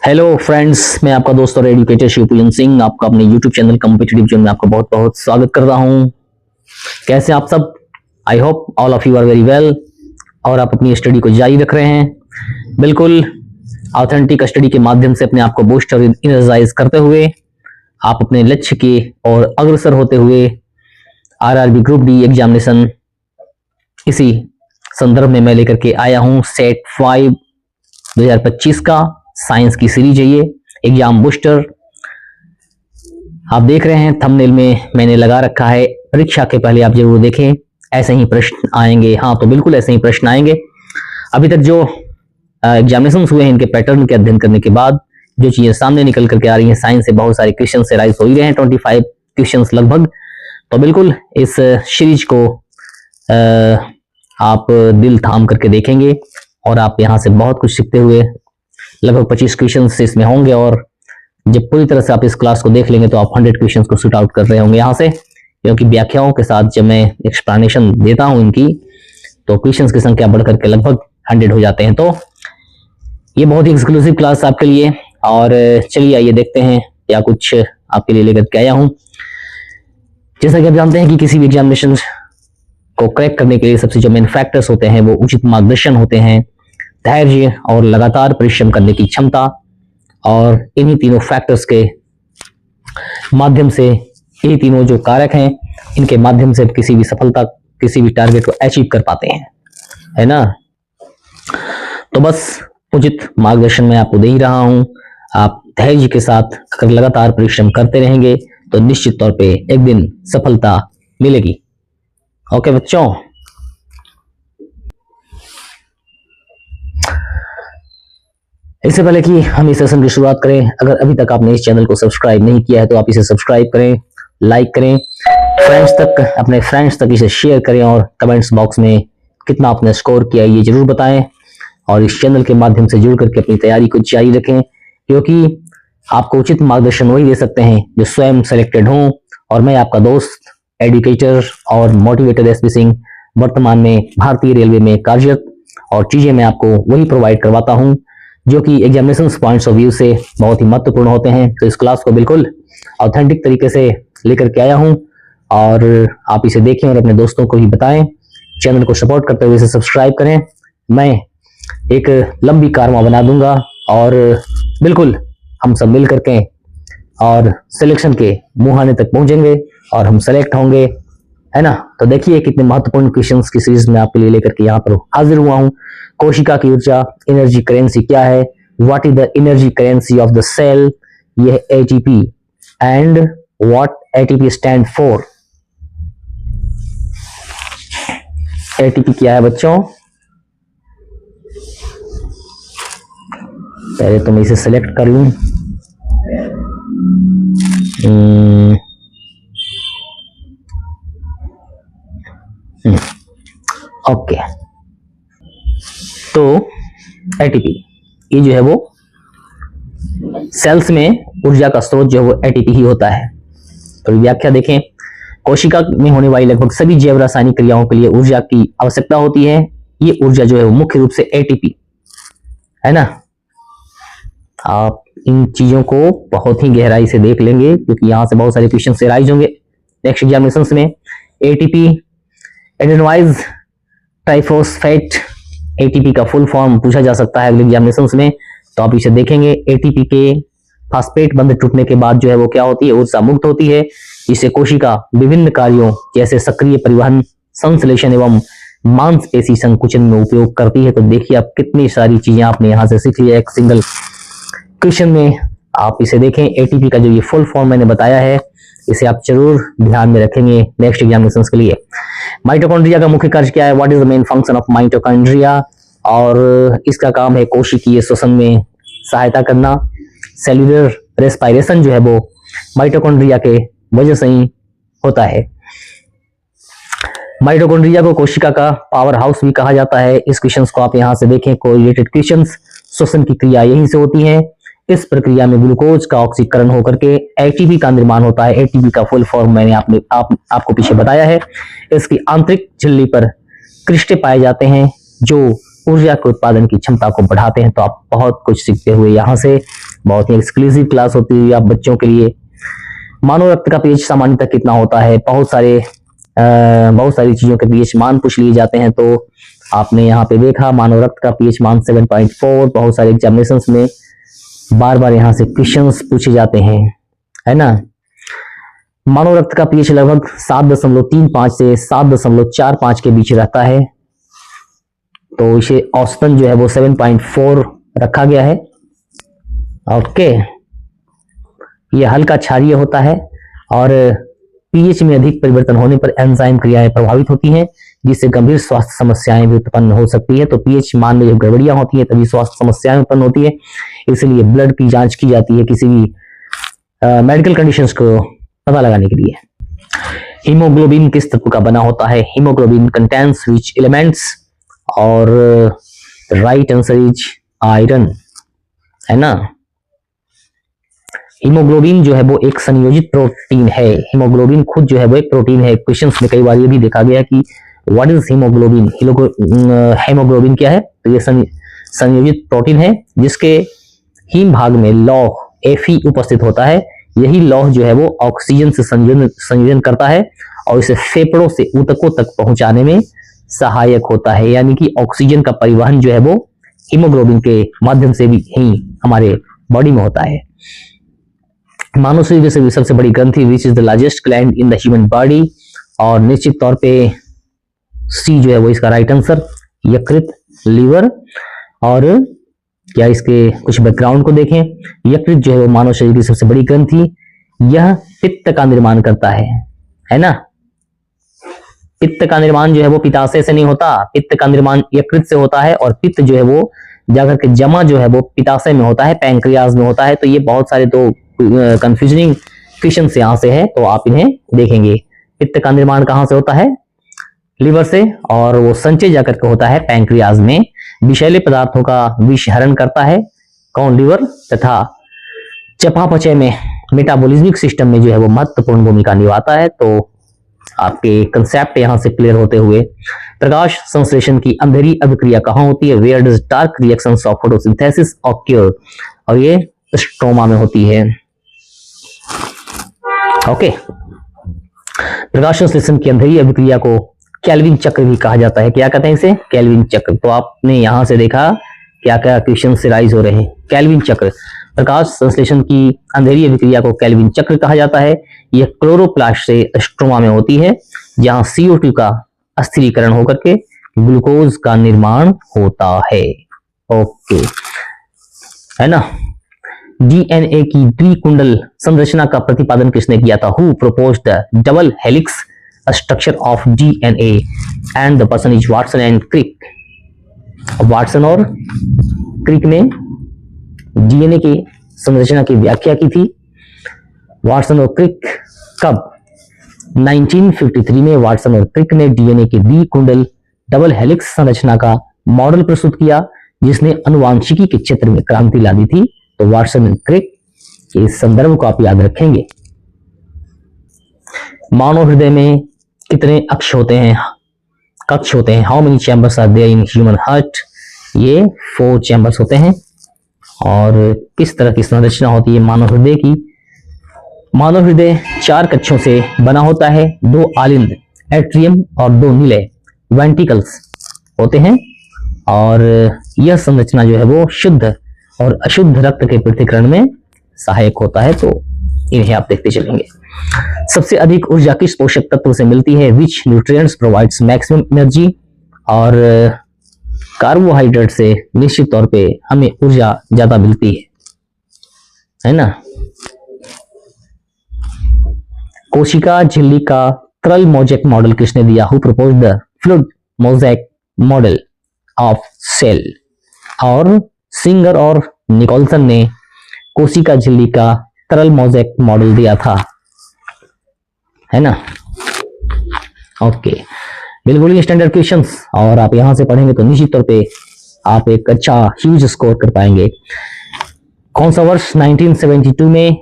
Hello friends, मैं आपका दोस्त और एजुकेटर शिवपूजन सिंह आपका अपने यूट्यूब चैनल कॉम्पिटिटिव जोन में आपका बहुत बहुत स्वागत करता हूं। कैसे आप सब? I hope all of you are very well और आप अपनी स्टडी को जारी रख रहे हैं। बिल्कुल ऑथेंटिक स्टडी के माध्यम से अपने आप को बूस्ट और एनर्जाइज करते हुए आप अपने लक्ष्य के और अग्रसर होते हुए आरआरबी ग्रुप डी एग्जामिनेशन इसी संदर्भ में मैं लेकर के आया हूं। सेट 5 2025 का साइंस की सीरीज है ये एग्जाम बूस्टर। आप देख रहे हैं थंबनेल में मैंने लगा रखा है, परीक्षा के पहले आप जरूर देखें, ऐसे ही प्रश्न आएंगे। हाँ, तो बिल्कुल ऐसे ही प्रश्न आएंगे। अभी तक जो एग्जामिनेशन हुए हैं इनके पैटर्न के अध्ययन करने के बाद जो चीजें सामने निकल करके आ रही हैं, साइंस से बहुत सारे क्वेश्चन से राइज हो ही रहे हैं, 25 क्वेश्चन लगभग। तो बिल्कुल इस सीरीज को आप दिल थाम करके देखेंगे और आप यहाँ से बहुत कुछ सीखते हुए लगभग 25 क्वेश्चन इसमें होंगे। और जब पूरी तरह से आप इस क्लास को देख लेंगे तो आप 100 क्वेश्चन को शूट आउट कर रहे होंगे यहाँ से, क्योंकि व्याख्याओं के साथ जब मैं एक्सप्लेनेशन देता हूं इनकी तो क्वेश्चन की संख्या बढ़कर के लगभग 100 हो जाते हैं। तो ये बहुत ही एक्सक्लूसिव क्लास आपके लिए। और चलिए आइए देखते हैं क्या कुछ आपके लिए लेकर के आया हूं। जैसा कि आप जानते हैं कि किसी भी एग्जामिनेशन को क्रैक करने के लिए सबसे जो मेन फैक्टर्स होते हैं वो उचित मार्गदर्शन होते हैं, धैर्य और लगातार परिश्रम करने की क्षमता। और इन्हीं तीनों फैक्टर्स के माध्यम से, यही तीनों जो कारक हैं, इनके माध्यम से किसी भी सफलता, किसी भी टारगेट को अचीव कर पाते हैं, है ना। तो बस उचित मार्गदर्शन मैं आपको दे ही रहा हूं। आप धैर्य के साथ अगर लगातार परिश्रम करते रहेंगे तो निश्चित तौर पे एक दिन सफलता मिलेगी। ओके बच्चों, इससे पहले कि हम इस सेशन की शुरुआत करें, अगर अभी तक आपने इस चैनल को सब्सक्राइब नहीं किया है तो आप इसे सब्सक्राइब करें, लाइक करें, अपने फ्रेंड्स तक इसे शेयर करें और कमेंट्स बॉक्स में कितना आपने स्कोर किया ये जरूर बताएं। और इस चैनल के माध्यम से जुड़ करके अपनी तैयारी को जारी रखें, क्योंकि आपको उचित मार्गदर्शन वही दे सकते हैं जो स्वयं सेलेक्टेड हों। और मैं आपका दोस्त, एडुकेटर और मोटिवेटर एसपी सिंह वर्तमान में भारतीय रेलवे में कार्यरत, और चीजें मैं आपको वही प्रोवाइड करवाता हूं जो कि एग्जामिनेशन पॉइंट्स ऑफ व्यू से बहुत ही महत्वपूर्ण होते हैं। तो इस क्लास को बिल्कुल ऑथेंटिक तरीके से लेकर के आया हूं और आप इसे देखें और अपने दोस्तों को भी बताएं। चैनल को सपोर्ट करते हुए इसे सब्सक्राइब करें। मैं एक लंबी कारवां बना दूंगा और बिल्कुल हम सब मिल करके और सिलेक्शन के मुहाने तक पहुंचेंगे और हम सेलेक्ट होंगे, है ना। तो देखिए कितने महत्वपूर्ण क्वेश्चंस की सीरीज में आपके लिए लेकर के यहाँ पर हाजिर हुआ हूँ। कोशिका की ऊर्जा, एनर्जी करेंसी क्या है, what is the energy currency of the cell, ये है ATP, and what ATP stand for. ATP क्या है बच्चों? पहले तो मैं इसे सेलेक्ट कर लूं। ओके, तो एटीपी ये जो है वो सेल्स में ऊर्जा का स्रोत जो है वो एटीपी ही होता है। तो व्याख्या देखें, कोशिका में होने वाली लगभग सभी जैव रासायनिक क्रियाओं के लिए ऊर्जा की आवश्यकता होती है। ये ऊर्जा जो है वो मुख्य रूप से एटीपी, है ना। आप इन चीजों को बहुत ही गहराई से देख लेंगे क्योंकि यहां से बहुत सारे क्वेश्चन से राइज होंगे नेक्स्ट एग्जामिनेशन में। एटीपी एडेनोइज ट्राइफॉस्फेट, एटीपी का फुल फॉर्म पूछा जा सकता है अगले एग्जामिनेशन में, तो आप इसे देखेंगे। एटीपी के फास्फेट बंध टूटने के बाद जो है वो क्या होती है, ऊर्जा मुक्त होती है, जिससे कोशिका विभिन्न कार्यों जैसे सक्रिय परिवहन, संश्लेषण एवं मांसपेशी संकुचन में उपयोग करती है। तो देखिए आप कितनी सारी चीजें आपने यहाँ से सीख लिया एक सिंगल क्वेश्चन में। आप इसे देखें, एटीपी का जो ये फुल फॉर्म मैंने बताया है इसे आप जरूर ध्यान में रखेंगे नेक्स्ट एग्जामिनेशन के लिए। माइटोकॉन्ड्रिया का मुख्य कार्य क्या है, what is the main function of mitochondria, और इसका काम है कोशिकीय श्वसन में सहायता करना। सेल्यूलर रेस्पायरेशन जो है वो माइटोकॉन्ड्रिया के वजह से ही होता है। माइटोकॉन्ड्रिया को कोशिका का पावर हाउस भी कहा जाता है। इस क्वेश्चन को आप यहाँ से देखें, कोरिलेटेड क्वेश्चन, श्वसन की क्रिया यहीं से होती है। इस प्रक्रिया में ग्लूकोज का ऑक्सीकरण होकर के एटीपी का निर्माण होता है। एटीपी का फुल फॉर्म मैंने आपको पीछे बताया है। इसकी आंतरिक झिल्ली पर क्रिस्टे पाए जाते हैं जो ऊर्जा के उत्पादन की क्षमता को बढ़ाते हैं। तो आप बहुत कुछ सीखते हुए यहाँ से बहुत ही एक्सक्लूसिव क्लास होती है आप बच्चों के लिए। मानव रक्त का पीएच सामान्यतः कितना होता है, बहुत सारी चीजों के पीएच मान पूछ लिए जाते हैं। तो आपने यहाँ पे देखा मानव रक्त का पीएच मान 7.4। बहुत सारे एग्जामिनेशंस में बार बार यहाँ से क्वेश्चंस पूछे जाते हैं, है ना। मानव रक्त का पीएच लगभग 7.35 से 7.45 के बीच रहता है। तो इसे औसतन जो है वो 7.4 रखा गया है। ओके, ये हल्का क्षारीय होता है और पीएच में अधिक परिवर्तन होने पर एंजाइम क्रियाएं प्रभावित होती हैं, जिससे गंभीर स्वास्थ्य समस्याएं भी उत्पन्न हो सकती है। तो पीएच मान में जब गड़बड़ियां होती है तभी स्वास्थ्य समस्याएं उत्पन्न होती है। इसलिए ब्लड की जांच की जाती है किसी भी मेडिकल कंडीशंस को पता लगाने के लिए। हीमोग्लोबिन किस तत्व का बना होता है? हीमोग्लोबिन कंटेन्स विच एलिमेंट्स, और राइट आंसर इज आयरन, है ना। हीमोग्लोबिन जो है वो एक संयोजित प्रोटीन है। हीमोग्लोबिन खुद जो है वो एक प्रोटीन है। क्वेश्चंस में कई बार ये भी देखा गया कि व्हाट इज हीमोग्लोबिन। हीमोग्लोबिन क्या है? तो ये संयोजित प्रोटीन है जिसके हीम भाग में लौह Fe उपस्थित होता है। यही लौह जो है वो ऑक्सीजन से संयोजन करता है और इसे फेफड़ों से ऊतकों तक पहुंचाने में सहायक होता है। यानी कि ऑक्सीजन का परिवहन जो है वो हीमोग्लोबिन के माध्यम से भी ही हमारे बॉडी में होता है। मानव शरीर से सबसे बड़ी ग्रंथि which is the largest gland in the human body, और निश्चित तौर पे सी जो है वो इसका राइट आंसर, यकृत, लीवर। और क्या इसके कुछ बैकग्राउंड को देखें, यकृत जो है वो मानव शरीर की सबसे बड़ी ग्रंथि, यह पित्त का निर्माण करता है ना। पित्त का निर्माण जो है वो पित्ताशय से नहीं होता, पित्त का निर्माण यकृत से होता है, और पित्त जो है वो जाकर के जमा जो है वो पित्ताशय में होता है, पैंक्रियाज में होता है। तो ये बहुत सारे तो कंफ्यूजिंग क्वेश्चन यहाँ से है, तो आप इन्हें देखेंगे। पित्त का निर्माण कहाँ से होता है? लीवर से, और वो संचय जाकर के होता है पैंक्रियाज में। विषैले पदार्थों का विषहरण करता है कौन? लीवर। तथा चयापचय में, मेटाबॉलिज्मिक सिस्टम में जो है वो महत्वपूर्ण भूमिका निभाता है। तो आपके कंसेप्ट यहाँ से क्लियर होते हुए, प्रकाश संश्लेषण की अंधेरी अभिक्रिया कहाँ होती है? Where does dark reactions of photosynthesis occur, और ये स्ट्रोमा में होती है। ओके, प्रकाश संश्लेषण की अंधेरी अभिक्रिया को केल्विन चक्र भी कहा जाता है। क्या कहते हैं इसे? केल्विन चक्र। तो आपने यहां से देखा क्या क्या क्वेश्चन से राइज हो रहे हैं। केल्विन चक्र, प्रकाश संश्लेषण की अंधेरी अभिक्रिया को केल्विन चक्र कहा जाता है। यह क्लोरोप्लास्ट से स्ट्रोमा में होती है, जहां CO2 का अस्थिरीकरण होकर के ग्लूकोज का निर्माण होता है। ओके, है ना। DNA की द्विकुंडल संरचना का प्रतिपादन किसने किया था? Who proposed the double helix structure of DNA, and the person is Watson and Crick. Watson और क्रिक ने DNA की संरचना की व्याख्या की थी। वाटसन और क्रिक कब? 1953 में वाटसन और क्रिक ने DNA की द्विकुंडल डबल हेलिक्स संरचना का मॉडल प्रस्तुत किया, जिसने अनुवांशिकी के क्षेत्र में क्रांति ला दी थी। तो वाटसन एंड क्रिक के इस संदर्भ को आप याद रखेंगे। मानव हृदय में कितने अक्ष होते हैं? कक्ष होते हैं। How many chambers are there in human heart? ये 4 चैम्बर्स होते हैं। और किस तरह की संरचना होती है मानव हृदय की? मानव हृदय 4 कक्षों से बना होता है। 2 आलिंद, एट्रियम, और 2 निलय, वेंटिकल्स होते हैं। और यह संरचना जो है वो शुद्ध और अशुद्ध रक्त के पृथक्करण में सहायक होता है। तो इन्हें आप देखते चलेंगे। सबसे अधिक ऊर्जा किस पोषक तत्व से मिलती है? विच न्यूट्रिएंट्स प्रोवाइड्स मैक्सिमम एनर्जी? और कार्बोहाइड्रेट से निश्चित तौर पे हमें ऊर्जा ज्यादा मिलती है ना। कोशिका झिल्ली का क्रल मोज़ेक मॉडल किसने दिया? Who proposed the fluid mosaic model of cell? और सिंगर और निकोलसन ने कोशिका झिल्ली का तरल मोज़ेक मॉडल दिया था, है ना। ओके, बिल्कुल ही स्टैंडर्ड क्वेश्चंस, और आप यहां से पढ़ेंगे तो निश्चित तौर पे आप एक अच्छा ह्यूज स्कोर कर पाएंगे। कौन सा वर्ष? 1972 में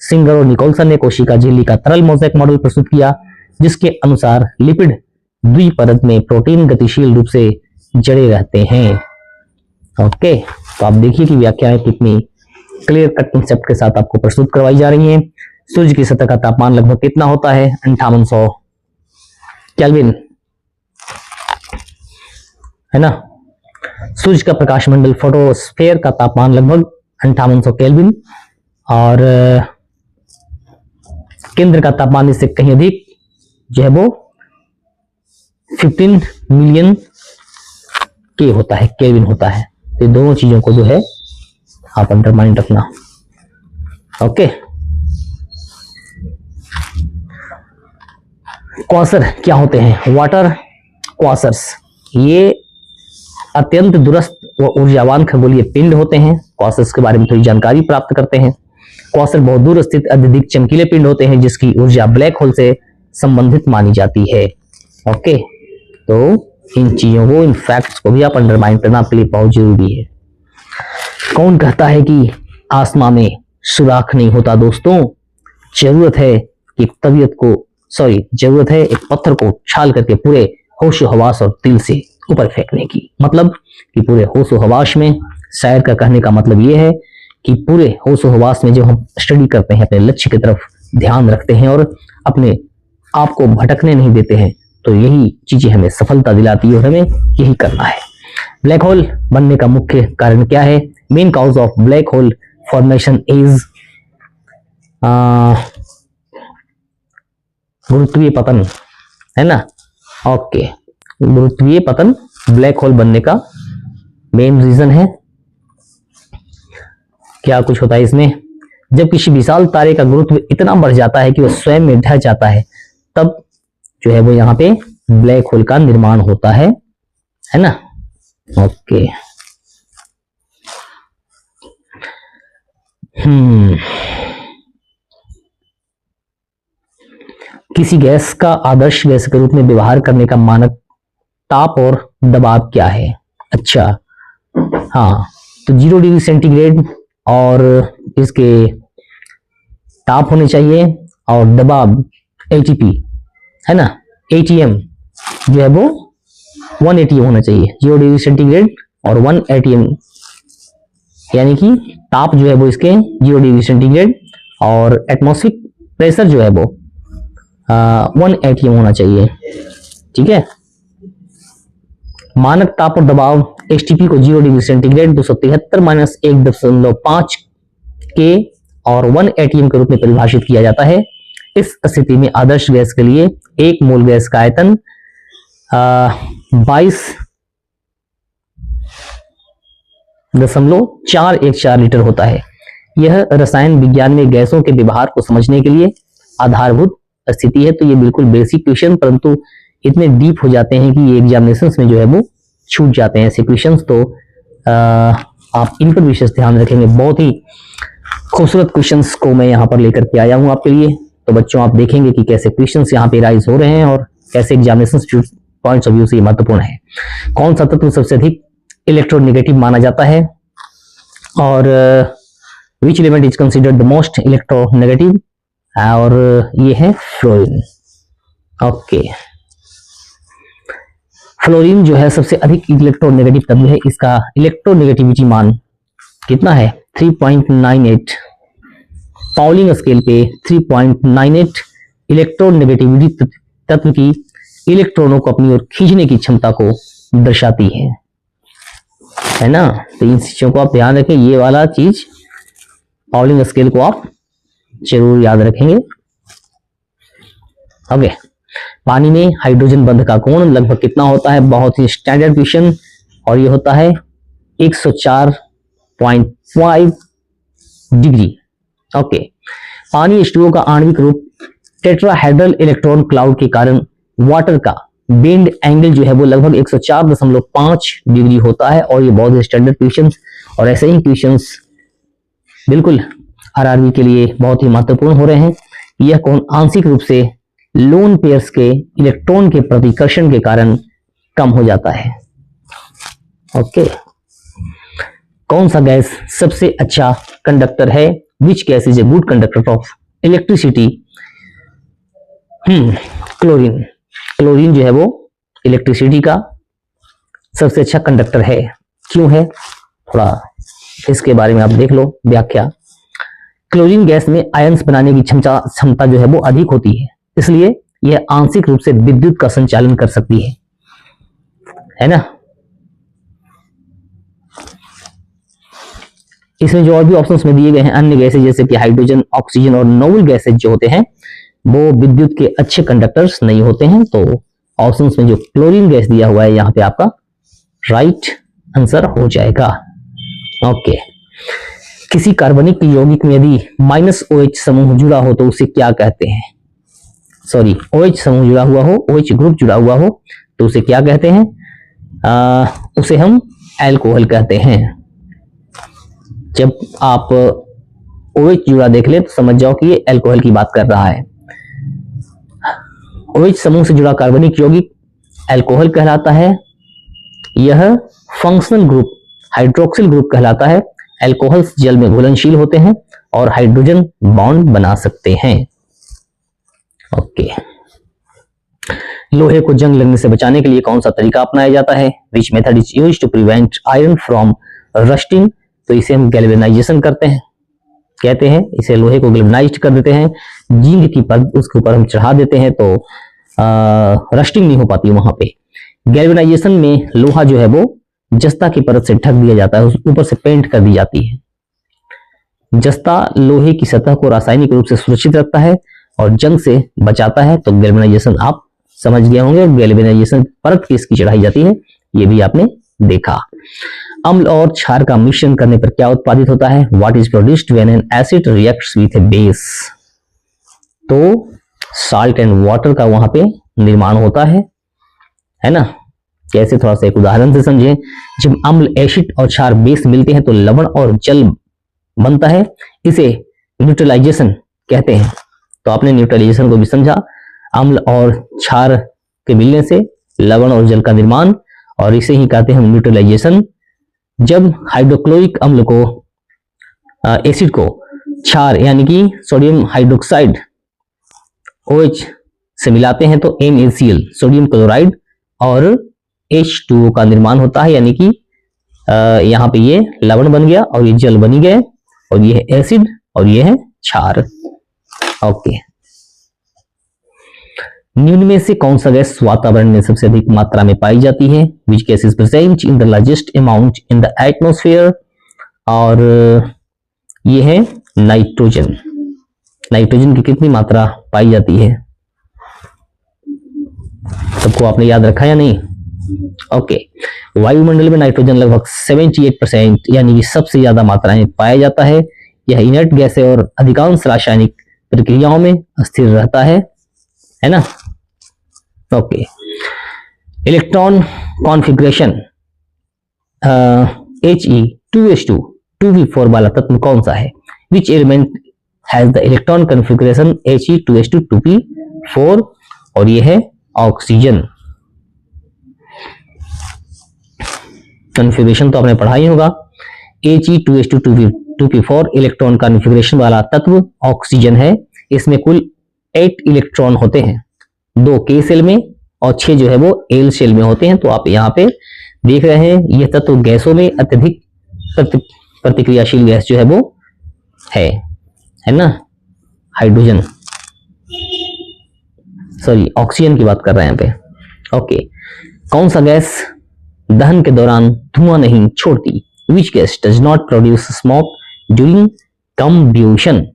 सिंगर और निकोलसन ने कोशिका झिल्ली का तरल मोज़ेक मॉडल प्रस्तुत किया, जिसके अनुसार लिपिड द्विपरत में प्रोटीन गतिशील रूप से जड़े रहते हैं। ओके, तो आप देखिए कि व्याख्याएं कितनी क्लियर कट कंसेप्ट के साथ आपको प्रस्तुत करवाई जा रही हैं। सूर्य की सतह का तापमान लगभग कितना होता है? 5800 केल्विन, है ना। सूर्य का प्रकाश मंडल फोटोस्फेयर का तापमान लगभग 5800 केल्विन, और केंद्र का तापमान इससे कहीं अधिक जो है वो 15 मिलियन के होता है, केल्विन होता है। तो दोनों चीजों को जो है आप अंडर माइंड रखना। ओके, क्वासर क्या होते हैं? वाटर क्वासर्स, ये अत्यंत दूरस्थ व ऊर्जावान खगोलीय पिंड होते हैं। क्वासर्स के बारे में थोड़ी जानकारी प्राप्त करते हैं। क्वासर बहुत दूर स्थित अत्यधिक चमकीले पिंड होते हैं जिसकी ऊर्जा ब्लैक होल से संबंधित मानी जाती है। ओके, तो इन चीजों को, इन फैक्ट्स को भी आप अंडरमाइन करना आपके लिए बहुत जरूरी है। कौन कहता है कि आसमां में सुराख नहीं होता? दोस्तों, जरूरत है कि जरूरत है एक पत्थर को उछाल करके पूरे होशो हवास और दिल से ऊपर फेंकने की। मतलब कि पूरे होशो हवास में, शायर का कहने का मतलब यह है कि पूरे होशो हवास में जब हम स्टडी करते हैं, अपने लक्ष्य की तरफ ध्यान रखते हैं और अपने आप को भटकने नहीं देते हैं, तो यही चीजें हमें सफलता दिलाती है और हमें यही करना है। ब्लैक होल बनने का मुख्य कारण क्या है? Main cause of black hole formation is गुरुत्वीय पतन, है ना। ओके, गुरुत्वीय पतन ब्लैक होल बनने का मेन रीजन है। क्या कुछ होता है इसमें? जब किसी विशाल तारे का गुरुत्व इतना बढ़ जाता है कि वह स्वयं में ढह जाता है, तब जो है वो यहाँ पे ब्लैक होल का निर्माण होता है ना। ओके, किसी गैस का आदर्श गैस के रूप में व्यवहार करने का मानक ताप और दबाव क्या है? अच्छा, हाँ, तो 0 डिग्री सेंटीग्रेड और इसके ताप होने चाहिए और दबाव ATP, है ना, ATM जो है वो 1 ATM होना चाहिए। 0 डिग्री सेंटीग्रेड और 1 ATM, यानी कि ताप जो है वो इसके 0 डिग्री सेंटीग्रेड और एटमॉस्फेरिक प्रेशर जो है वो 1 ATM होना चाहिए। ठीक है, मानक ताप और दबाव HTP को 0 डिग्री सेंटीग्रेड 273 - 1.5 के और 1 ATM के रूप में परिभाषित किया जाता है। इस स्थिति में आदर्श गैस के लिए 1 मोल गैस का आयतन 22.414 लीटर होता है। यह रसायन विज्ञान में गैसों के व्यवहार को समझने के लिए आधारभूत स्थिति है। तो ये बिल्कुल बेसिक क्वेश्चन, परंतु इतने डीप हो जाते हैं कि ये एग्जामिनेशंस में जो है वो छूट जाते हैं ऐसे क्वेश्चंस। तो आप इन पर विशेष ध्यान रखेंगे। बहुत ही खूबसूरत क्वेश्चंस को मैं यहाँ पर लेकर के आया हूँ आपके लिए। तो बच्चों, आप देखेंगे कि कैसे क्वेश्चंस यहाँ पे राइज हो रहे हैं और कैसे एग्जामिनेशन पॉइंट्स ऑफ व्यू से महत्वपूर्ण है। कौन सा तत्व सबसे अधिक इलेक्ट्रोनेगेटिव माना जाता है और which element is considered the most electronegative, और ये है फ्लोरीन। ओके, फ्लोरीन जो है सबसे अधिक इलेक्ट्रोनेगेटिव तत्व है। इसका इलेक्ट्रोनेगेटिविटी मान कितना है? 3.98। पाउलिंग स्केल पे 3.98 इलेक्ट्रोनेगेटिविटी तत्व की इलेक्ट्रॉनों को अपनी ओर खींचने की क्षमता को दर्शाती है ना। तो इन चीजों को आप ध्यान रखें। ये वाला चीज पाउलिंग स्केल को आप जरूर याद रखेंगे। ओके, पानी में हाइड्रोजन बंध का कोण लगभग कितना होता है? बहुत ही स्टैंडर्ड क्वेश्चन, और ये होता है 104.5 डिग्री। ओके, पानी H2O का आणविक रूप टेट्राहेड्रल इलेक्ट्रॉन क्लाउड के कारण वाटर का बेंड एंगल जो है वो लगभग 104.5 डिग्री होता है। और ये बहुत ही स्टैंडर्ड क्वेश्चंस, और ऐसे ही क्वेश्चंस बिल्कुल RRB के लिए बहुत ही महत्वपूर्ण हो रहे हैं। यह कोण आंशिक रूप से लोन पेयर्स के इलेक्ट्रॉन के प्रतिकर्षण के कारण कम हो जाता है। ओके, कौन सा गैस सबसे अच्छा कंडक्टर है? Which gas is a good conductor of electricity? Chlorine. Chlorine जो है वो इलेक्ट्रिसिटी का सबसे अच्छा कंडक्टर है। क्यों है? थोड़ा इसके बारे में आप देख लो व्याख्या। क्लोरीन गैस में आयंस बनाने की क्षमता जो है वो अधिक होती है, इसलिए यह आंशिक रूप से विद्युत का संचालन कर सकती है ना। इसमें जो और भी ऑप्शंस में दिए गए हैं, अन्य गैसें जैसे कि हाइड्रोजन, ऑक्सीजन और नोबल गैसेज जो होते हैं वो विद्युत के अच्छे कंडक्टर्स नहीं होते हैं। तो ऑप्शंस में जो क्लोरीन गैस दिया हुआ है यहाँ पे आपका राइट आंसर हो जाएगा। ओके, किसी कार्बनिक यौगिक में यदि -OH समूह जुड़ा हो तो उसे क्या कहते हैं? सॉरी, OH समूह जुड़ा हुआ हो, OH ग्रुप जुड़ा हुआ हो तो उसे क्या कहते हैं? उसे हम एल्कोहल कहते हैं। जब आप OH जुड़ा देख ले तो समझ जाओ कि ये एल्कोहल की बात कर रहा है। OH समूह से जुड़ा कार्बनिक यौगिक एल्कोहल कहलाता है। यह फंक्शनल ग्रुप हाइड्रोक्सिल ग्रुप कहलाता है। एल्कोहल्स जल में घुलनशील होते हैं और हाइड्रोजन बॉन्ड बना सकते हैं। ओके, लोहे को जंग लगने से बचाने के लिए कौन सा तरीका अपनाया जाता है? Which method is used to prevent iron from rusting? तो इसे हम गैल्वेनाइजेशन कहते हैं। इसे लोहे को गैल्वेनाइज्ड कर देते हैं, जिंक की परत उसके ऊपर हम चढ़ा देते हैं तो रस्टिंग नहीं हो पाती वहां पे। गैल्वेनाइजेशन में लोहा जो है वो जस्ता की परत से ढक दिया जाता है, उस ऊपर से पेंट कर दी जाती है। जस्ता लोहे की सतह को रासायनिक रूप से सुरक्षित रखता है और जंग से बचाता है। तो गैल्वेनाइजेशन आप समझ गए होंगे। गैल्वेनाइजेशन परत किसकी चढ़ाई जाती है ये भी आपने देखा। अम्ल और क्षार का मिश्रण करने पर क्या उत्पादित होता है? What is produced when an acid reacts with A base? तो साल्ट एंड वाटर का वहां पे निर्माण होता है ना। कैसे, थोड़ा सा एक उदाहरण से समझें। जब अम्ल, एसिड और क्षार बेस मिलते हैं तो लवण और जल बनता है। इसे न्यूट्रलाइजेशन कहते हैं। तो आपने न्यूट्रलाइजेशन को भी समझा, अम्ल और क्षार के मिलने से लवण और जल का निर्माण, और इसे ही कहते हैं न्यूट्रलाइजेशन। जब हाइड्रोक्लोरिक अम्ल को एसिड को क्षार यानी कि सोडियम हाइड्रोक्साइड OH से मिलाते हैं तो NaCl सोडियम क्लोराइड और H2O का निर्माण होता है, यानी कि यहाँ पे ये लवण बन गया और ये जल बनी गए, और ये है एसिड और ये है क्षार। ओके, निम्न में से कौन सा गैस वातावरण में सबसे अधिक मात्रा में पाई जाती है? Which gas is present in the largest amount in the atmosphere? और ये है नाइट्रोजन। नाइट्रोजन की कितनी मात्रा पाई जाती है? सबको आपने याद रखा या नहीं? ओके, वायुमंडल में नाइट्रोजन लगभग 78% यानी कि सबसे ज्यादा मात्रा में पाया जाता है। यह इनर्ट गैस है और अधिकांश रासायनिक प्रक्रियाओं में स्थिर रहता है ना। Okay, electron configuration He2s2 2p4 वाला तत्व कौन सा है? Which element has the electron configuration He2s2 2p4? और ये है ऑक्सीजन। कॉन्फ़िगरेशन तो आपने पढ़ा ही होगा। He2s2 2p4 इलेक्ट्रॉन कॉन्फ़िगरेशन वाला तत्व ऑक्सीजन है। इसमें कुल 8 इलेक्ट्रॉन होते हैं, 2 K सेल में और 6 जो है वो L सेल में होते हैं। तो आप यहाँ पे देख रहे हैं यह तत्व गैसों में अत्यधिक प्रतिक्रियाशील गैस जो है वो है ना। हाइड्रोजन, सॉरी ऑक्सीजन की बात कर रहे हैं यहाँ पे। ओके, कौन सा गैस दहन के दौरान धुआं नहीं छोड़ती? Which gas does not produce smoke during combustion?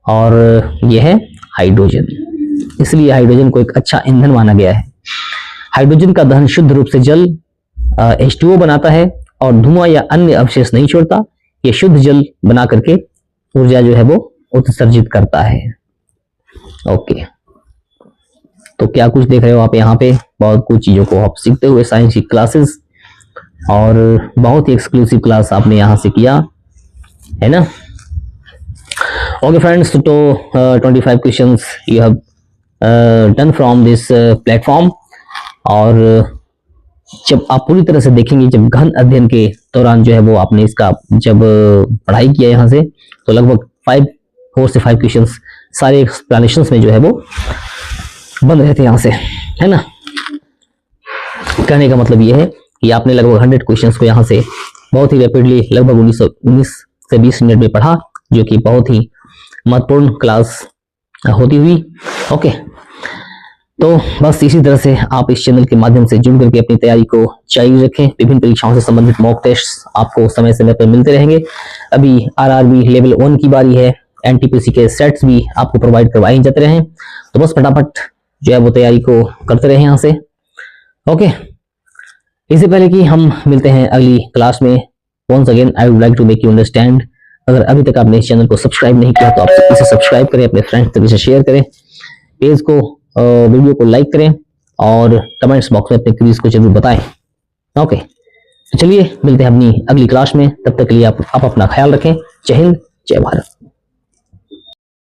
और यह है हाइड्रोजन। इसलिए हाइड्रोजन को एक अच्छा ईंधन माना गया है। हाइड्रोजन का दहन शुद्ध रूप से जल H2O बनाता है और धुआं या अन्य अवशेष नहीं छोड़ता। यह शुद्ध जल बना करके ऊर्जा जो है वो उत्सर्जित करता है। ओके, तो क्या कुछ देख रहे हो आप यहाँ पे? बहुत कुछ चीजों को आप सीखते हुए साइंस की क्लासेस, और बहुत ही एक्सक्लूसिव क्लास आपने यहाँ से किया है ना। Okay friends, so 25 questions you have done from this platform। और जब आप पूरी तरह से देखेंगे, जब गहन अध्ययन के दौरान जो है वो आपने इसका जब पढ़ाई किया यहाँ से, तो लगभग 4 से 5 क्वेश्चंस सारे एक्सप्लेनेशंस में जो है वो बन रहे थे यहाँ से, है ना। कहने का मतलब ये है कि आपने लगभग 100 क्वेश्चंस को यहाँ से बहुत ही रैपिडली लगभग 19 से 20 मिनट में पढ़ा, जो कि बहुत ही महत्वपूर्ण क्लास होती हुई। ओके, तो बस इसी तरह से आप इस चैनल के माध्यम से जुड़ करके अपनी तैयारी को जारी रखें। विभिन्न परीक्षाओं से संबंधित मॉक टेस्ट आपको समय समय पर मिलते रहेंगे। अभी आरआरबी लेवल 1 की बारी है, एनटीपीसी के सेट्स भी आपको प्रोवाइड करवाए जाते रहे, तो बस फटाफट जो है वो तैयारी को करते रहे यहाँ से। ओके, इससे पहले कि हम मिलते हैं अगली क्लास में, once again I would like to make you understand, अगर अभी तक आपने इस चैनल को सब्सक्राइब नहीं किया तो आप इसे सब्सक्राइब करें, अपने फ्रेंड्स तक इसे शेयर करें, पेज को वीडियो को लाइक करें और कमेंट्स बॉक्स में अपने क्विज को जरूर बताएं। ओके, तो चलिए मिलते हैं अपनी अगली क्लास में, तब तक के लिए आप अपना ख्याल रखें। जय हिंद, जय भारत।